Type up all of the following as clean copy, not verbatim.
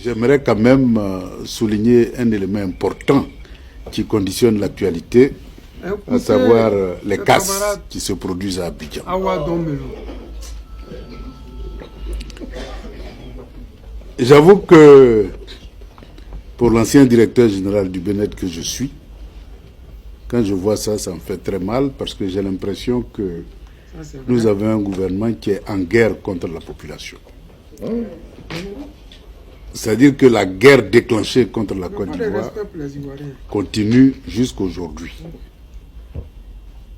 J'aimerais quand même souligner un élément important qui conditionne l'actualité, à savoir les casses qui se produisent à Abidjan. J'avoue que pour l'ancien directeur général du BNED que je suis, quand je vois ça, ça me fait très mal parce que j'ai l'impression que nous avons un gouvernement qui est en guerre contre la population. C'est-à-dire que la guerre déclenchée contre la Côte d'Ivoire continue jusqu'aujourd'hui.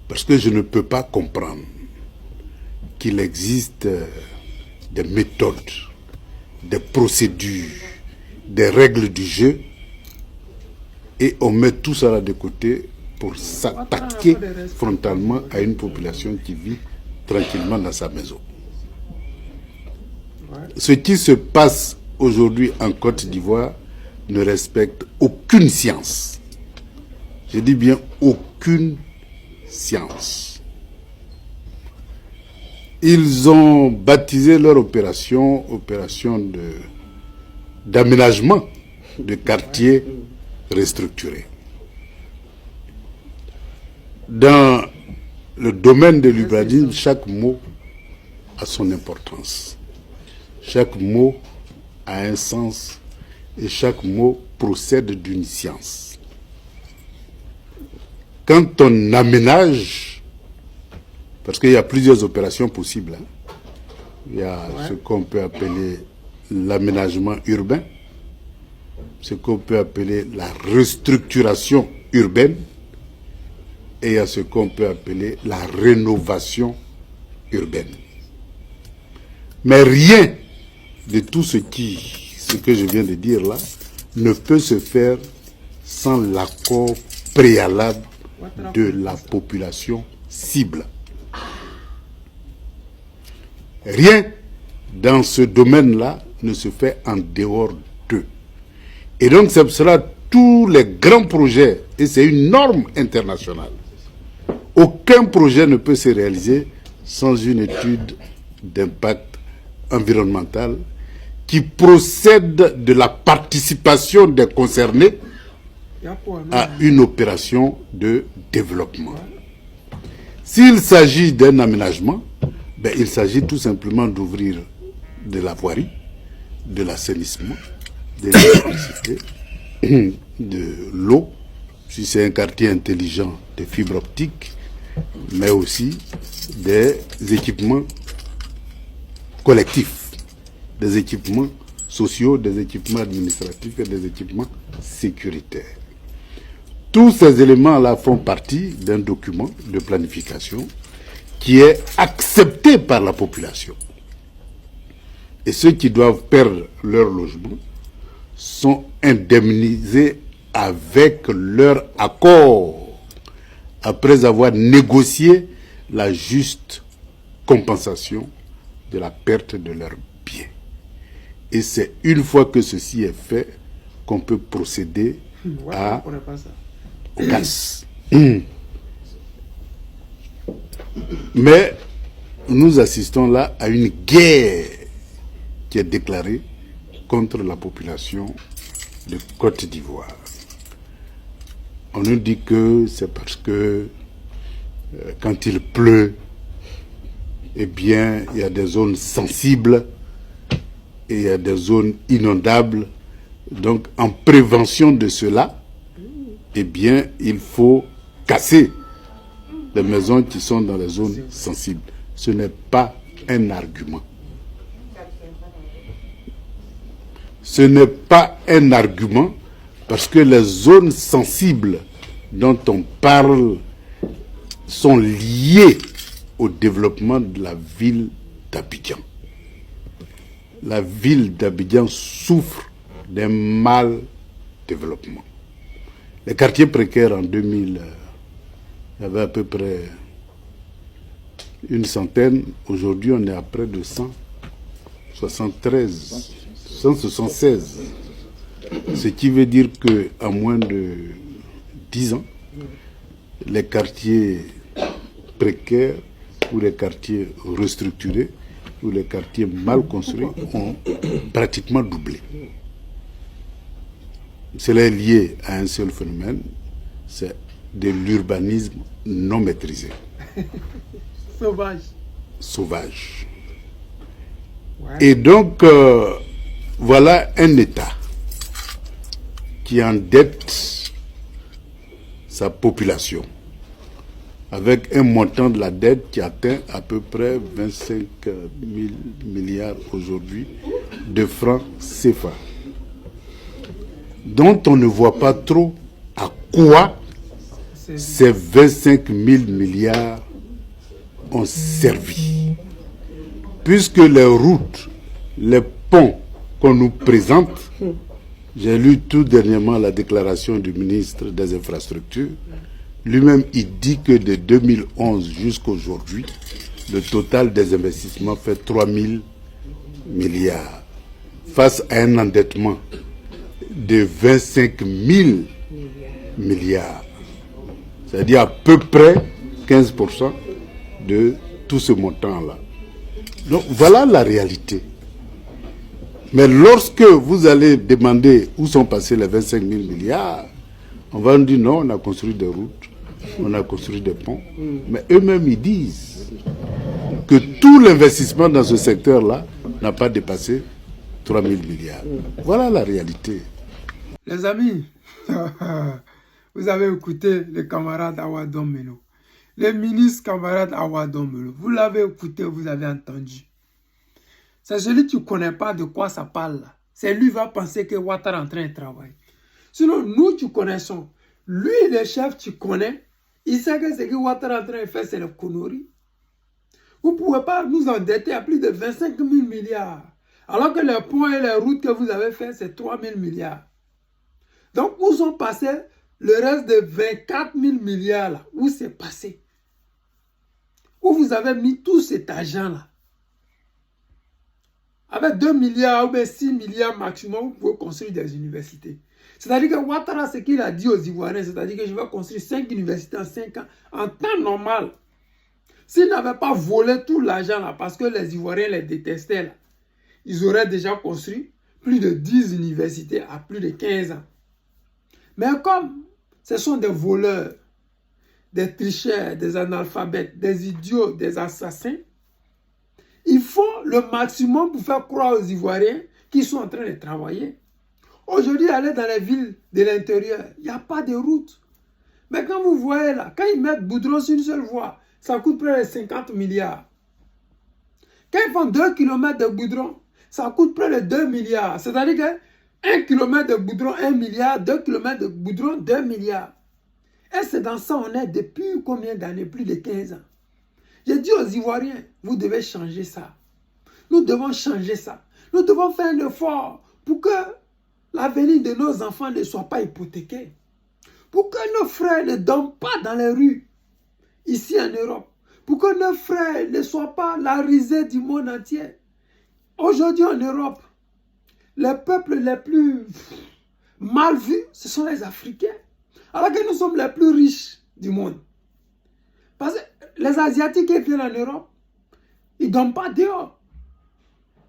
Parce que je ne peux pas comprendre qu'il existe des méthodes, des procédures, des règles du jeu, et on met tout ça là de côté pour s'attaquer frontalement à une population qui vit tranquillement dans sa maison. Ce qui se passe aujourd'hui en Côte d'Ivoire ne respecte aucune science. Je dis bien aucune science. Ils ont baptisé leur opération d'aménagement de quartiers restructurés. Dans le domaine de l'urbanisme, chaque mot a son importance. Chaque mot a un sens et chaque mot procède d'une science. Quand on aménage, parce qu'il y a plusieurs opérations possibles, il y a ce qu'on peut appeler l'aménagement urbain, ce qu'on peut appeler la restructuration urbaine, et il y a ce qu'on peut appeler la rénovation urbaine. Mais rien de tout ce que je viens de dire là ne peut se faire sans l'accord préalable de la population cible. Rien dans ce domaine-là ne se fait en dehors d'eux. Et donc, ce sera tous les grands projets, et c'est une norme internationale. Aucun projet ne peut se réaliser sans une étude d'impact environnemental qui procède de la participation des concernés à une opération de développement. S'il s'agit d'un aménagement, il s'agit tout simplement d'ouvrir de la voirie, de l'assainissement, de l'électricité, de l'eau, si c'est un quartier intelligent, des fibres optiques, mais aussi des équipements collectifs, des équipements sociaux, des équipements administratifs et des équipements sécuritaires. Tous ces éléments-là font partie d'un document de planification qui est accepté par la population. Et ceux qui doivent perdre leur logement sont indemnisés avec leur accord, après avoir négocié la juste compensation de la perte de leurs biens. Et c'est une fois que ceci est fait qu'on peut procéder aux casses. Mais nous assistons là à une guerre qui est déclarée contre la population de Côte d'Ivoire. On nous dit que c'est parce que quand il pleut, eh bien, il y a des zones sensibles et il y a des zones inondables. Donc, en prévention de cela, eh bien, il faut casser les maisons qui sont dans les zones sensibles. Ce n'est pas un argument. Ce n'est pas un argument parce que les zones sensibles dont on parle sont liées au développement de la ville d'Abidjan. La ville d'Abidjan souffre d'un mal développement. Les quartiers précaires en 2000, il y avait à peu près une centaine. Aujourd'hui, on est à près de 176. Ce qui veut dire qu'en moins de 10 ans, les quartiers précaires ou les quartiers restructurés ou les quartiers mal construits ont pratiquement doublé. cela est lié à un seul phénomène, c'est de l'urbanisme non maîtrisé. Sauvage. Sauvage. Ouais. Et donc, voilà un État qui endette sa population avec un montant de la dette qui atteint à peu près 25 000 milliards aujourd'hui de francs CFA, dont on ne voit pas trop à quoi ces 25 000 milliards ont servi. Puisque les routes, les ponts qu'on nous présente, j'ai lu tout dernièrement la déclaration du ministre des Infrastructures, lui-même il dit que de 2011 jusqu'à aujourd'hui, le total des investissements fait 3 000 milliards, face à un endettement de 25 000 milliards. C'est-à-dire à peu près 15% de tout ce montant-là. Donc voilà la réalité. Mais lorsque vous allez demander où sont passés les 25 000 milliards, on va nous dire non, on a construit des routes, on a construit des ponts. Mais eux-mêmes, ils disent que tout l'investissement dans ce secteur-là n'a pas dépassé 3 000 milliards. Voilà la réalité. Les amis, vous avez écouté le camarade Awadon Melo. Le ministre camarade Awadon Melo. Vous l'avez écouté, vous avez entendu. C'est celui qui ne connaît pas de quoi ça parle. C'est lui qui va penser que Ouattara est en train de travailler. Sinon, nous, tu connaissons. Lui, le chef, tu connais. Il sait que ce que Ouattara est en train de faire, c'est la connerie. Vous ne pouvez pas nous endetter à plus de 25 000 milliards. Alors que les ponts et les routes que vous avez fait, c'est 3 000 milliards. Donc, où sont passés le reste de 24 000 milliards là? Où c'est passé? Où vous avez mis tout cet argent-là? Avec 2 milliards ou 6 milliards maximum, vous pouvez construire des universités. C'est-à-dire que Ouattara, ce qu'il a dit aux Ivoiriens, c'est-à-dire que je vais construire 5 universités en 5 ans, en temps normal. S'il n'avait pas volé tout l'argent là, parce que les Ivoiriens les détestaient là, ils auraient déjà construit plus de 10 universités à plus de 15 ans. Mais comme ce sont des voleurs, des tricheurs, des analphabètes, des idiots, des assassins, ils font le maximum pour faire croire aux Ivoiriens qu'ils sont en train de travailler. Aujourd'hui, aller dans les villes de l'intérieur, il n'y a pas de route. Mais quand vous voyez là, quand ils mettent goudron sur une seule voie, ça coûte près de 50 milliards. Quand ils font 2 km de goudron, ça coûte près de 2 milliards. C'est-à-dire que 1 km de goudron, 1 milliard, 2 km de goudron, 2 milliards. Et c'est dans ça on est depuis combien d'années? Plus de 15 ans. J'ai dit aux Ivoiriens, vous devez changer ça. Nous devons changer ça. Nous devons faire un effort pour que l'avenir de nos enfants ne soit pas hypothéqué. Pour que nos frères ne dorment pas dans les rues, ici en Europe. Pour que nos frères ne soient pas la risée du monde entier. Aujourd'hui en Europe, les peuples les plus mal vus, ce sont les Africains. Alors que nous sommes les plus riches du monde. Parce que les Asiatiques qui viennent en Europe, ils ne dorment pas dehors.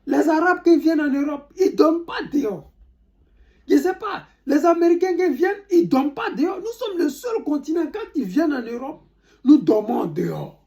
Les Arabes qui viennent en Europe, ils ne dorment pas dehors. Je ne sais pas, les Américains qui viennent, ils ne dorment pas dehors. Nous sommes le seul continent, quand ils viennent en Europe, nous dormons dehors.